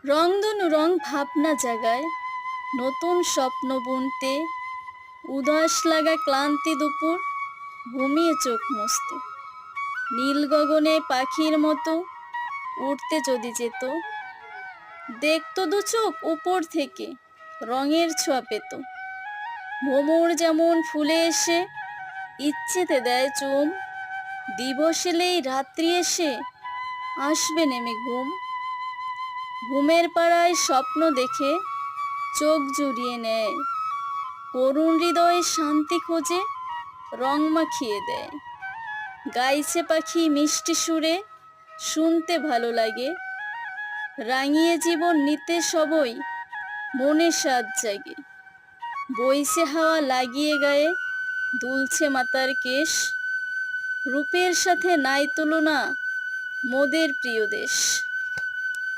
রংধনু রং ভাবনা জাগায়, নতুন স্বপ্ন বুনতে, উদাস লাগা ক্লান্তি দুপুর ঘুমিয়ে চোখ মুছতে। নীল গগনে পাখির মতো উড়তে যদি যেত, দেখতো দু চোখ উপর থেকে, রঙের ছোঁয়া পেত। ভ্রমর যেমন ফুলে এসে ইচ্ছেতে দেয় চুম, দিবস এলেই রাত্রি এসে আসবে নেমে ঘুম। ঘুমের পাড়ায় স্বপ্ন দেখে চোখ জুড়িয়ে নেয়, করুণ হৃদয়ে শান্তি খোঁজে রং মাখিয়ে দেয়। গাইছে পাখি মিষ্টি সুরে, শুনতে ভালো লাগে, রাঙিয়ে জীবন নিতে সবই মনে সাজ জাগে। বইছে হাওয়া লাগিয়ে গায়ে, দুলছে মাতার কেশ, রূপের সাথে নাই তুলনা মোদের প্রিয় দেশ।